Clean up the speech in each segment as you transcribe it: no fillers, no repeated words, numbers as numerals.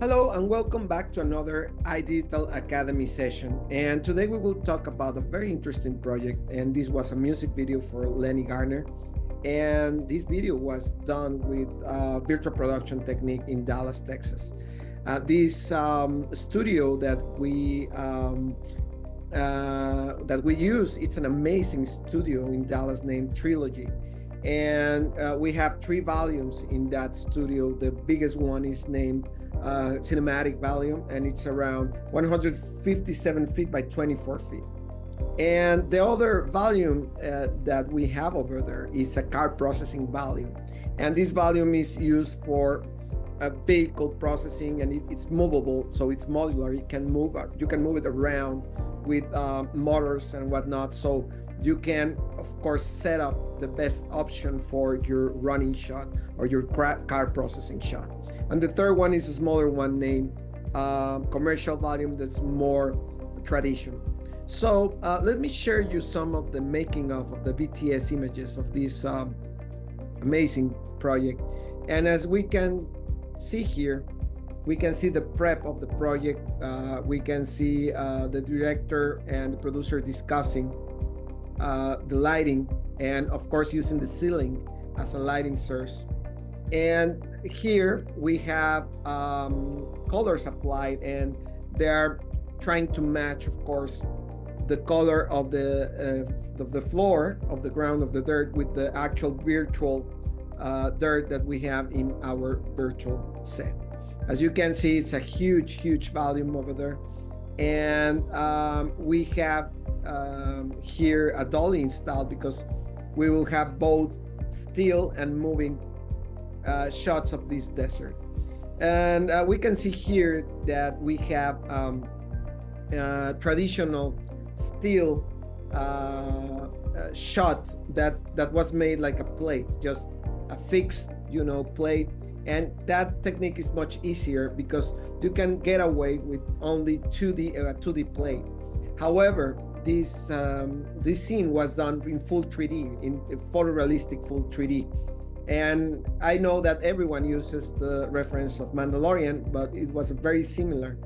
Hello and welcome back to another iDigital Academy session. And today we will talk about a very interesting project. And this was a music video for Lanie Gardner. And this video was done with virtual production technique in Dallas, Texas. This studio that we use, it's an amazing studio in Dallas named Trilogy. And we have 3 volumes in that studio. The biggest one is named cinematic volume, and it's around 157 feet by 24 feet. And the other volume that we have over there is a card processing volume. And this volume is used for vehicle processing, and it's movable, so it's modular. You can move it around with motors and whatnot. So you can, of course, set up the best option for your running shot or your card processing shot. And the third one is a smaller one named commercial volume that's more traditional. So let me share you some of the making of the BTS images of this amazing project. And as we can see here, we can see the prep of the project. We can see the director and the producer discussing the lighting, and of course using the ceiling as a lighting source. And here we have colors applied, and they are trying to match, of course, the color of the floor, of the ground, of the dirt, with the actual virtual dirt that we have in our virtual set. As you can see, it's a huge volume over there. And we have here a dolly installed because we will have both still and moving shots of this desert. And we can see here that we have traditional still shot that was made like a plate, just a fixed plate. And that technique is much easier because you can get away with only 2D plate. However, this scene was done in full 3D, in photorealistic full 3D. And I know that everyone uses the reference of Mandalorian, but it was very similar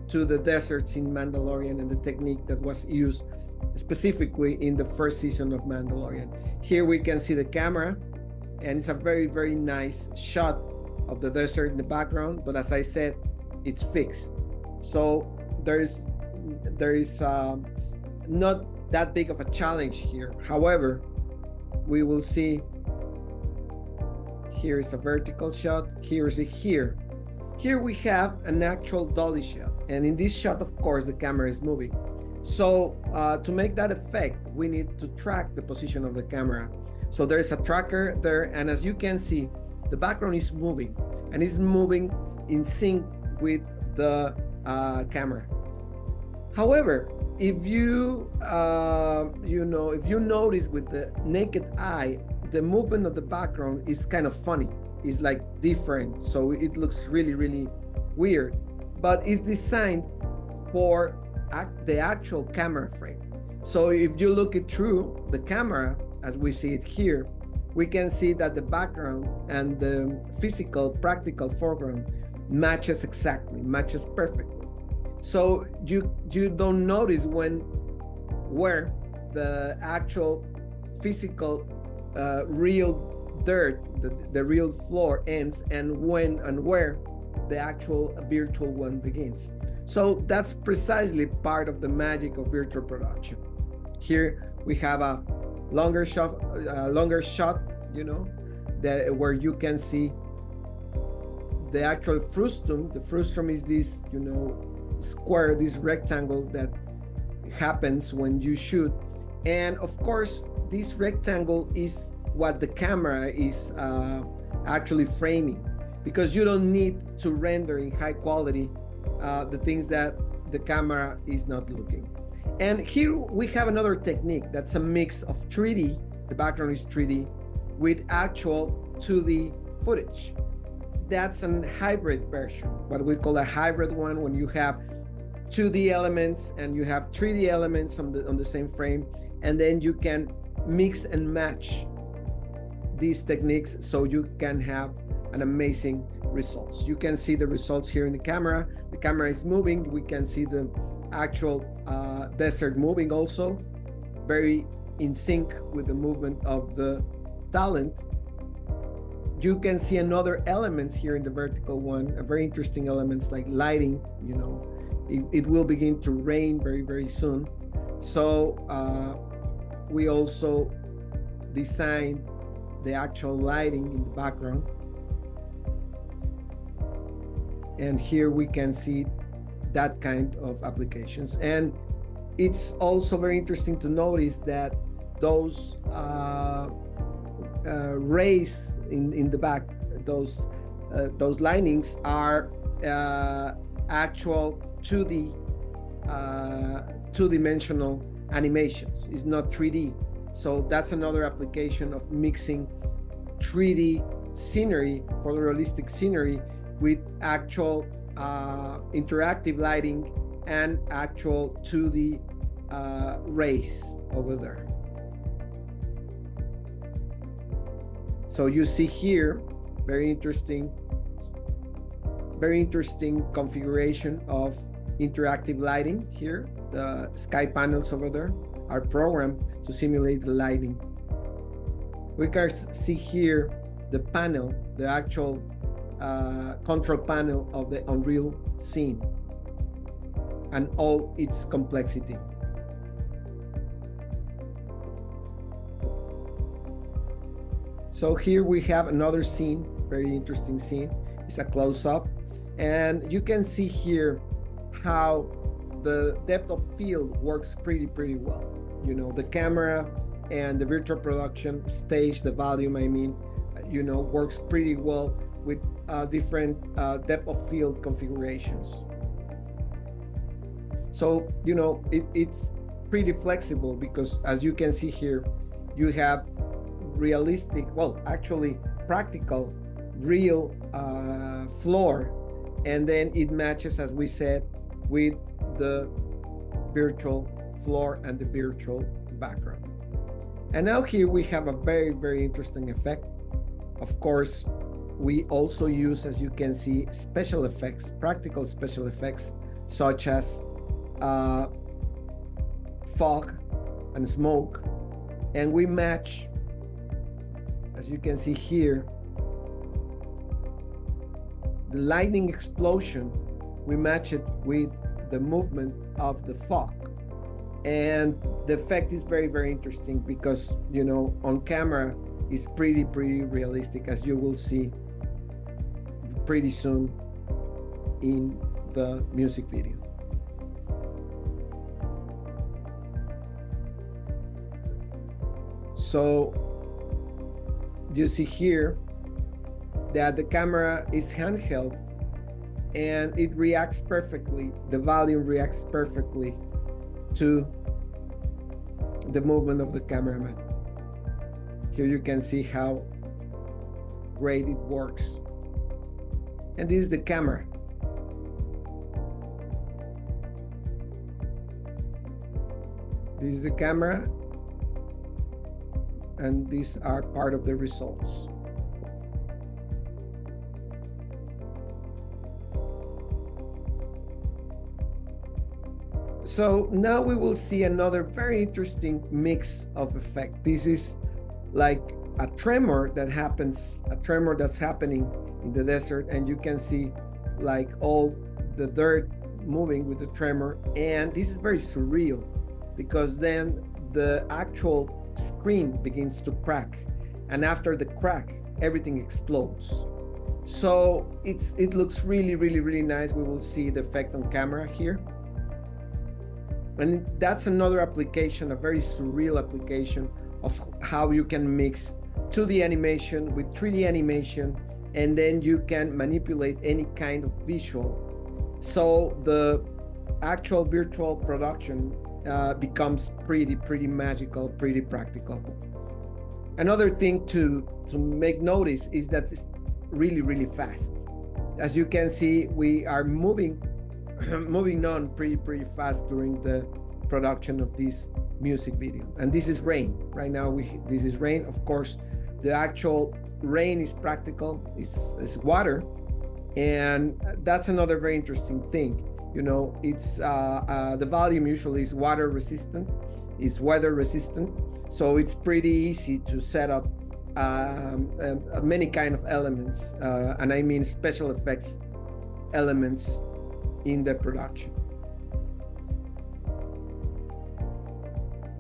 to the deserts in Mandalorian and the technique that was used specifically in the first season of Mandalorian. Here we can see the camera, and it's a very nice shot of the desert in the background, but as I said, it's fixed. So there is not that big of a challenge here. However, we will see here is a vertical shot, here we have an actual dolly shot, and in this shot, of course, the camera is moving. So to make that effect, we need to track the position of the camera. So there is a tracker there, and as you can see, the background is moving, and it's moving in sync with the camera. However, if you notice with the naked eye, the movement of the background is kind of funny. It's like different, so it looks really weird. But it's designed for the actual camera frame. So if you look it through the camera, as we see it here, we can see that the background and the physical, practical foreground matches perfectly. So you don't notice where the actual physical real dirt, the real floor ends, and when and where the actual virtual one begins. So that's precisely part of the magic of virtual production. Here we have a longer shot, that where you can see the actual frustum. The frustum is this, square, this rectangle that happens when you shoot. And of course, this rectangle is what the camera is actually framing, because you don't need to render in high quality the things that the camera is not looking. And here we have another technique that's a mix of 3D, the background is 3D, with actual 2D footage. That's a hybrid version, what we call a hybrid one, when you have 2D elements and you have 3D elements on the same frame, and then you can mix and match these techniques so you can have an amazing results. You can see the results here in the camera. The camera is moving. We can see the actual desert moving also, very in sync with the movement of the talent. You can see another elements here in the vertical one, a very interesting elements like lighting. You know, it will begin to rain very, very soon. So we also designed the actual lighting in the background. And here we can see that kind of applications. And it's also very interesting to notice that those rays in the back, those linings are actual 2D, two-dimensional animations. It's not 3D. So that's another application of mixing 3D scenery, photorealistic scenery, with actual interactive lighting and actual 2D rays over there. So you see here, very interesting configuration of interactive lighting here. The sky panels over there are programmed to simulate the lighting. We can see here the panel, the actual control panel of the Unreal scene and all its complexity. So here we have another scene, very interesting scene. It's a close-up, and you can see here how the depth of field works pretty well. You know, the camera and the virtual production stage, the volume, I mean, you know, works pretty well with different depth of field configurations. So, you know, it's pretty flexible because, as you can see here, you have realistic, well, actually practical, real floor, and then it matches, as we said, with the virtual floor and the virtual background. And now here we have a very interesting effect. Of course, we also use, as you can see, special effects, practical special effects, such as fog and smoke, and we match, as you can see here, the lightning explosion, we match it with the movement of the fog. And the effect is very interesting because, you know, on camera is pretty realistic, as you will see pretty soon in the music video. So you see here that the camera is handheld and it reacts perfectly. The volume reacts perfectly to the movement of the cameraman. Here you can see how great it works. And this is the camera. This is the camera, and these are part of the results. So now we will see another very interesting mix of effect. This is like a tremor that happens, a tremor that's happening in the desert, and you can see like all the dirt moving with the tremor. And this is very surreal because then the actual screen begins to crack, and after the crack, everything explodes. So it looks really nice. We will see the effect on camera here. And that's another application, a very surreal application of how you can mix 2D animation with 3D animation, and then you can manipulate any kind of visual. So the actual virtual production becomes pretty magical, pretty practical. Another thing to make notice is that it's really fast. As you can see, we are moving on pretty fast during the production of this music video. And this is rain. Right now this is rain. Of course, the actual rain is practical, is water. And that's another very interesting thing. It's the volume usually is water resistant, is weather resistant, so it's pretty easy to set up many kind of elements, and I mean special effects elements in the production.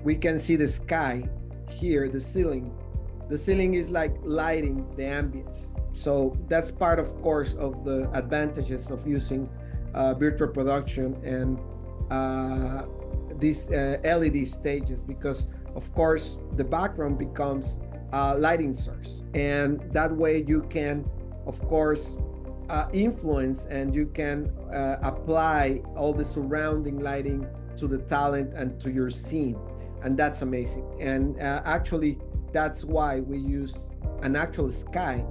We can see the sky here, the ceiling. The ceiling is like lighting the ambience. So that's part, of course, of the advantages of using virtual production and these LED stages, because of course the background becomes a lighting source, and that way you can, of course, influence and you can apply all the surrounding lighting to the talent and to your scene, and that's amazing. And actually that's why we use an actual sky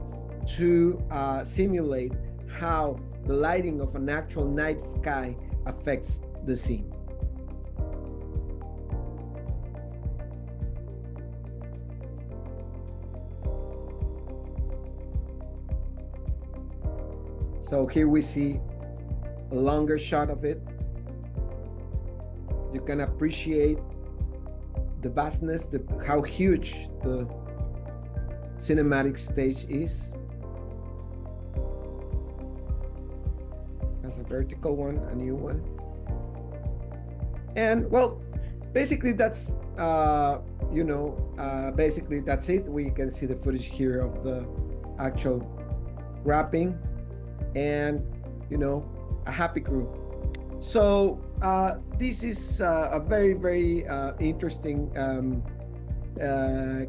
to simulate how the lighting of an actual night sky affects the scene. So here we see a longer shot of it. You can appreciate the vastness, how huge the cinematic stage is. That's a vertical one, a new one. And well, basically that's basically that's it. We can see the footage here of the actual wrapping, and a happy crew. So this is a very, very interesting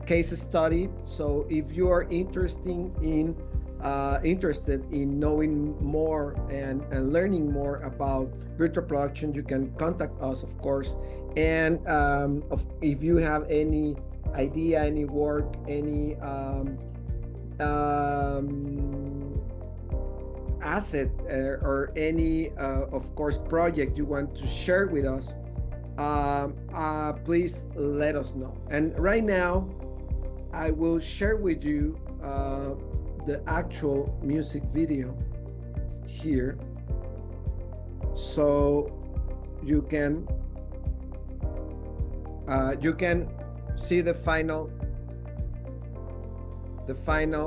case study. So if you are interested in knowing more and learning more about virtual production, you can contact us, of course. And if you have any idea, any work, any asset or any of course project you want to share with us, please let us know. And right now I will share with you the actual music video here, so you can see the final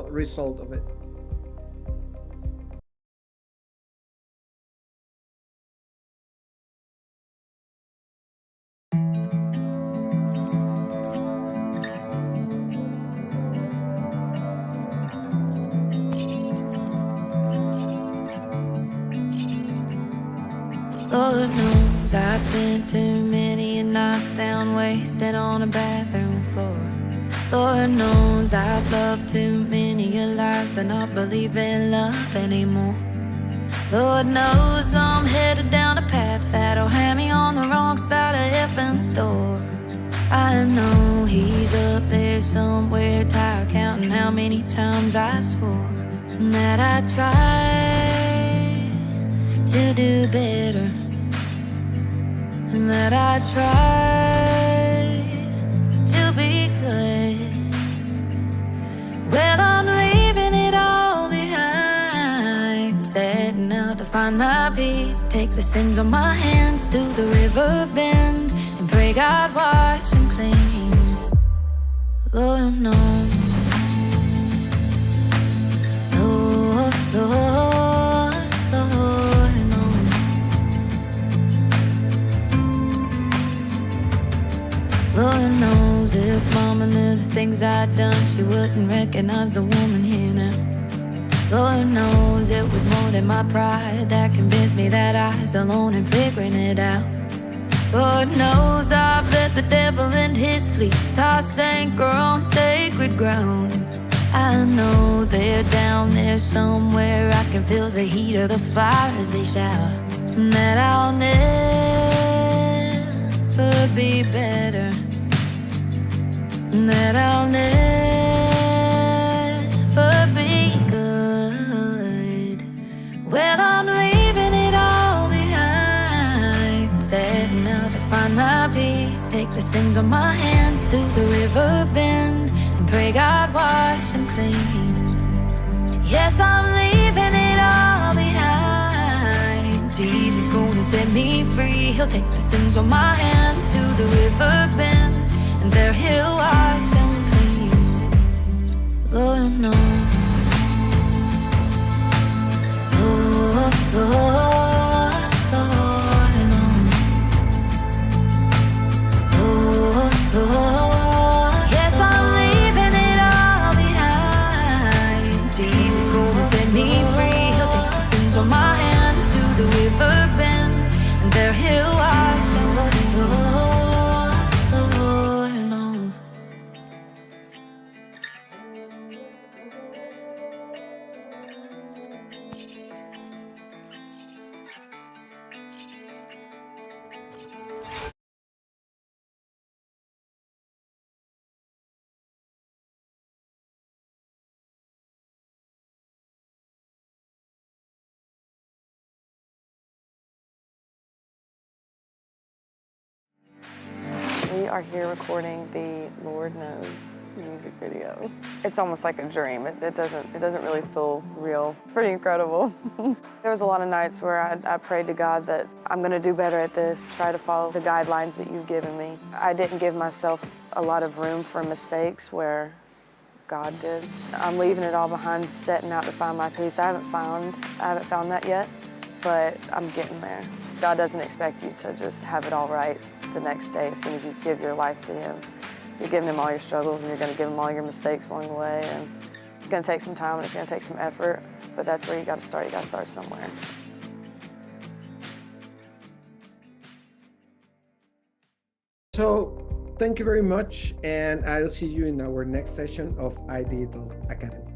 result of it. Lord knows I've spent too many nights down wasted on a bathroom floor. Lord knows I've loved too many lies to not believe in love anymore. Lord knows I'm headed down a path that'll have me on the wrong side of heaven's door. I know he's up there somewhere, tired counting how many times I swore that I tried to do better, and that I tried to be good. Well, I'm leaving it all behind, setting out to find my peace, take the sins on my hands to the river bend, and pray God wash them clean. Lord knows, Lord, Lord, Lord knows. Lord knows if Mama knew the things I'd done, she wouldn't recognize the woman here now. Lord knows it was more than my pride that convinced me that I was alone and figuring it out. Lord knows I've let the devil and his fleet toss anchor on sacred ground. I know they're down there somewhere, I can feel the heat of the fire as they shout, and that I'll never be better, and that I'll never be good. Well, I'm leaving it all behind, setting out to find my peace, take the sins on my hands to the river bend, and pray God wash them clean. Yes, I'm leaving it all behind. Jesus gonna set me free. He'll take the sins on my hands to the river bend, and there he'll wash them clean. Lord knows. Lord, Lord knows. Lord, Lord. Yes, I'm leaving it all behind. Jesus gonna set me free. He'll take the sins on my hands to the river bend, and there he'll wash them clean. Lord, Lord knows. We are here recording the Lord Knows music video. It's almost like a dream. It doesn't really feel real. It's pretty incredible. There was a lot of nights where I prayed to God that I'm going to do better at this, try to follow the guidelines that you've given me. I didn't give myself a lot of room for mistakes where God did. I'm leaving it all behind, setting out to find my peace. I haven't found that yet, but I'm getting there. God doesn't expect you to just have it all right the next day as soon as you give your life to Him. You're giving Him all your struggles, and you're going to give Him all your mistakes along the way, and it's going to take some time and it's going to take some effort, but that's where you got to start. You got to start somewhere. So thank you very much, and I'll see you in our next session of iDigital Academy.